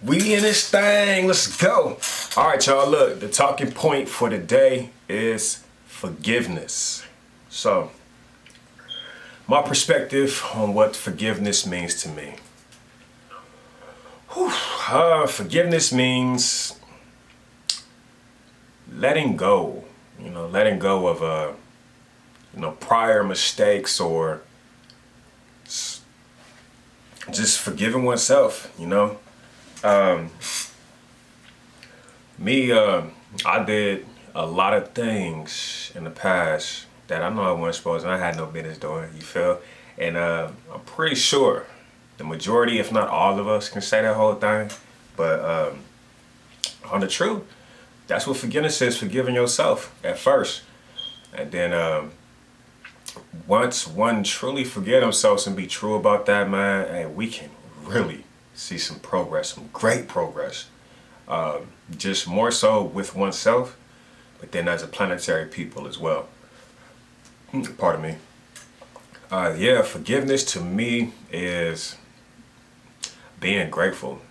We in this thing, let's go. All right, y'all, look, the talking point for today is forgiveness. So, my perspective on what forgiveness means to me. Forgiveness means letting go, letting go of, prior mistakes or just forgiving oneself, I did a lot of things in the past that I know I wasn't supposed to, and I had no business doing, you feel? And I'm pretty sure the majority, if not all of us, can say that whole thing. But on the truth, that's what forgiveness is, forgiving yourself at first. And then once one truly forget themselves and be true about that, man, hey, we can really see some progress, some great progress. Just more so with oneself, but then as a planetary people as well. Pardon me. Forgiveness to me is being grateful,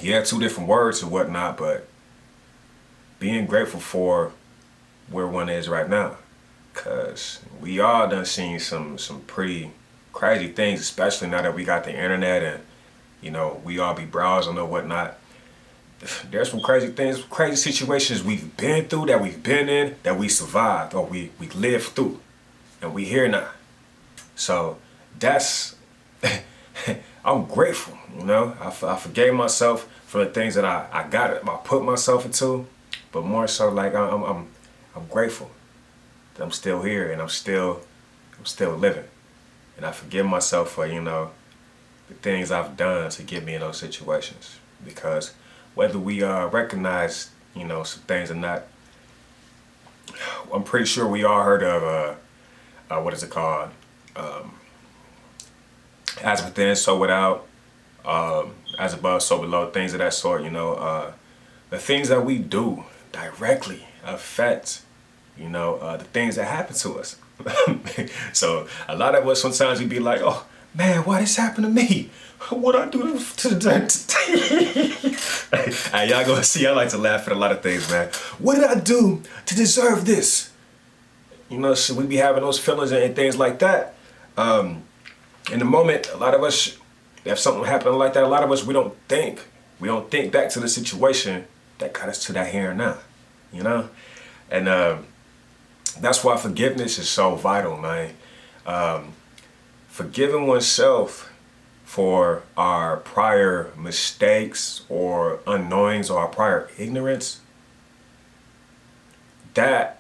Yeah, two different words and whatnot, but being grateful for where one is right now. Cause we all done seen some pretty crazy things, especially now that we got the internet and we all be browsing or whatnot. There's some crazy things, crazy situations we've been through, that we've been in, that we survived or we lived through, and we here now. So that's I'm grateful, I forgave myself for the things that I put myself into, but more so like I'm grateful that I'm still here and I'm still living, and I forgive myself for the things I've done to get me in those situations. Because whether we recognize some things or not, I'm pretty sure we all heard of what is it called? As within, so without, as above, so below, things of that sort, the things that we do directly affect, the things that happen to us. So a lot of us sometimes we be like, oh man, why this happened to me? What I do to Hey, y'all gonna see, I like to laugh at a lot of things, man. What did I do to deserve this? So we be having those feelings and things like that. In the moment, a lot of us, if something happened like that, a lot of us, we don't think back to the situation that got us to that here and now, and that's why forgiveness is so vital, man. Forgiving oneself for our prior mistakes or unknowings or our prior ignorance, that's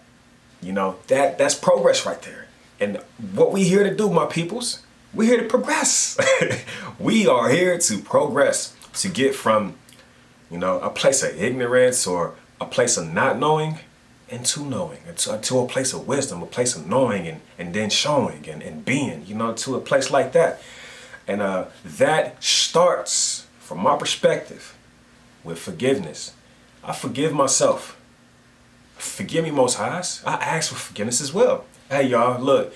progress right there. And what we here to do, my peoples, we're here to progress. We are here to progress, to get from, a place of ignorance or a place of not knowing into knowing, to a place of wisdom, a place of knowing and then showing and being, to a place like that. And that starts, from my perspective, with forgiveness. I forgive myself. Forgive me, Most Highs. I ask for forgiveness as well. Hey, y'all, look,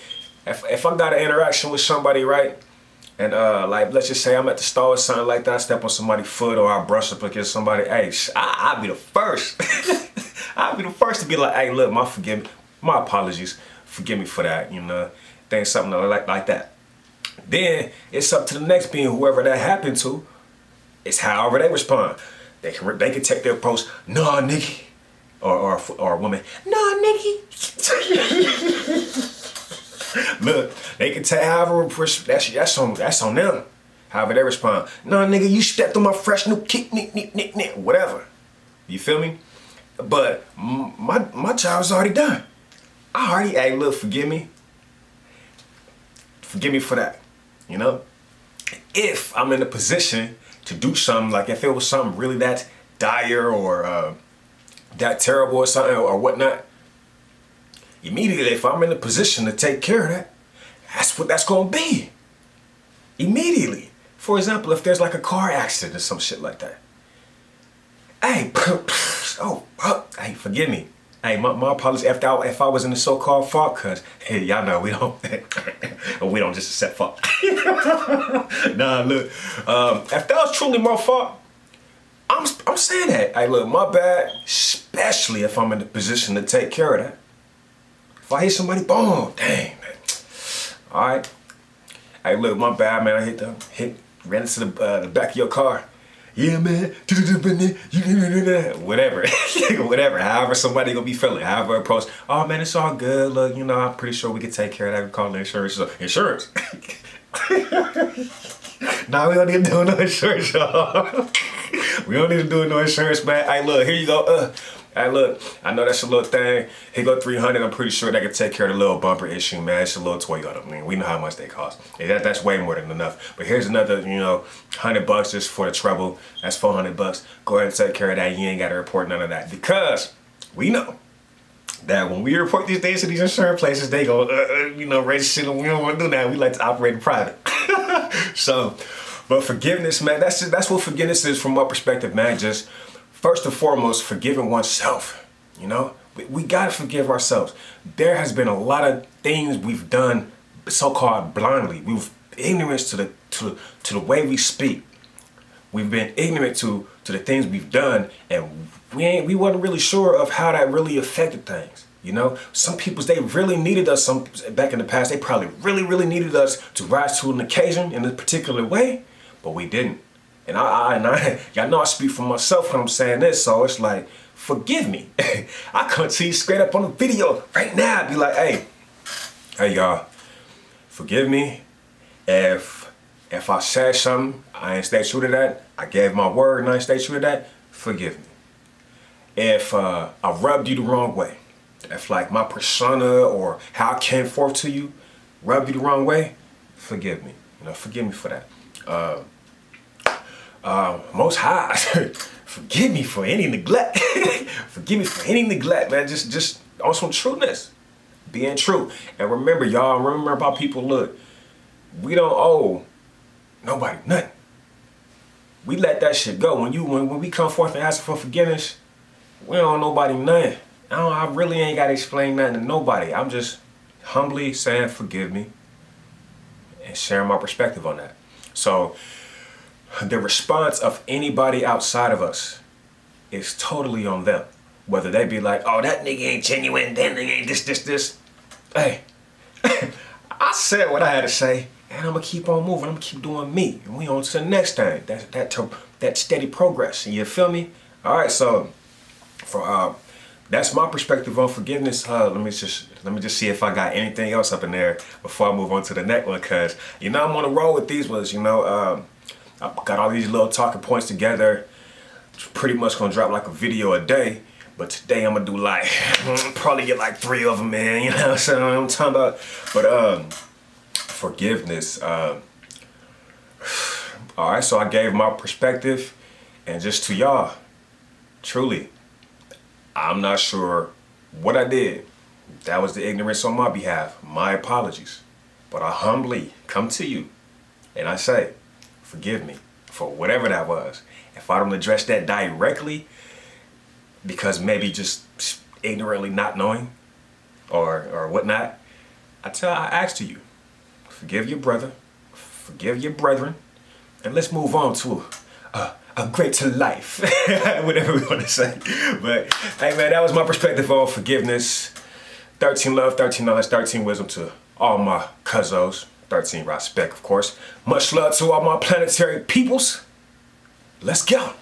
if I got an interaction with somebody, right, and like, let's just say I'm at the store or something like that, I step on somebody's foot or I brush up against somebody, hey, I'll be the first. I'll be the first to be like, hey, look, my apologies. Forgive me for that, things, something like that. Then it's up to the next being, whoever that happened to. It's however they respond. They can take their approach, nah, nigga, or a woman, nah, nigga. Look, they can take however that's on them. However they respond, nah, nigga, you stepped on my fresh new kick, nick, whatever. You feel me? But my job's already done. Hey, look, forgive me. Forgive me for that. If I'm in a position to do something, like if it was something really that dire or that terrible or something or whatnot, immediately, if I'm in a position to take care of that, that's what that's gonna be. Immediately. For example, if there's like a car accident or some shit like that. Hey, hey, forgive me. Hey, my apologies if I was in the so-called fault, cause hey, y'all know we don't we don't just accept fault. Nah, look, if that was truly my fault, I'm saying that. Hey, look, my bad, especially if I'm in the position to take care of that. If I hit somebody, boom, dang, man. All right. Hey, look, my bad, man. I ran into the back of your car. Yeah, man. Whatever, whatever. However somebody gonna be feeling, however approach. Oh man, it's all good. Look, you know, I'm pretty sure we can take care of that. We call the insurance. Insurance. Nah, we don't need to do no insurance, y'all. We don't need to do no insurance, man. Hey, look, here you go. Hey, look, I know that's a little thing. Here go 300. I'm pretty sure that can take care of the little bumper issue, man. It's a little Toyota. I mean, we know how much they cost. Yeah, that's way more than enough. But here's another, you know, $100 just for the trouble. That's $400. Go ahead and take care of that. You ain't got to report none of that, because we know that when we report these things to these insurance places, they go, you know, raise shit, and we don't want to do that. We like to operate in private. So, but forgiveness, man, that's what forgiveness is from my perspective, man. Just first and foremost, forgiving oneself. You know, we gotta forgive ourselves. There has been a lot of things we've done, so-called blindly. We've ignorance to the way we speak. We've been ignorant to the things we've done, and we wasn't really sure of how that really affected things. You know, some people, they really needed us. Back in the past, they probably really needed us to rise to an occasion in a particular way, but we didn't. And I y'all know I speak for myself when I'm saying this, so it's like, forgive me. I come to you straight up on the video right now, be like, hey y'all, forgive me if I said something I ain't stay true to that. I gave my word and I ain't stay true to that. Forgive me. If I rubbed you the wrong way, if like my persona or how I came forth to you rubbed you the wrong way, forgive me. You know, forgive me for that. Most High, forgive me for any neglect. Forgive me for any neglect, man. Just on some trueness, being true. And remember, y'all, remember about people. Look, we don't owe nobody nothing. We let that shit go. When we come forth and ask for forgiveness, we don't owe nobody nothing. I really ain't gotta explain nothing to nobody. I'm just humbly saying forgive me and sharing my perspective on that. So the response of anybody outside of us is totally on them. Whether they be like, oh, that nigga ain't genuine, that nigga ain't this. Hey, I said what I had to say, and I'm gonna keep on moving. I'm gonna keep doing me, and we on to the next thing. That steady progress. You feel me? All right, so for that's my perspective on forgiveness. Let me just see if I got anything else up in there before I move on to the next one, cause you know I'm on a roll with these ones. You know, I got all these little talking points together. Pretty much gonna drop like a video a day, but today I'm gonna do like probably get like 3 of them, man. You know what I'm saying? I'm talking about, but forgiveness. All right, so I gave my perspective, and just to y'all, truly, I'm not sure what I did. That was the ignorance on my behalf. My apologies. But I humbly come to you and I say, forgive me for whatever that was. If I don't address that directly, because maybe just ignorantly not knowing or whatnot, I ask to you, forgive your brother, forgive your brethren, and let's move on to a greater life, whatever we want to say. But hey man, that was my perspective on forgiveness. 13 love, 13 knowledge, 13 wisdom to all my cuzzos. 13 respect, of course. Much love to all my planetary peoples. Let's go.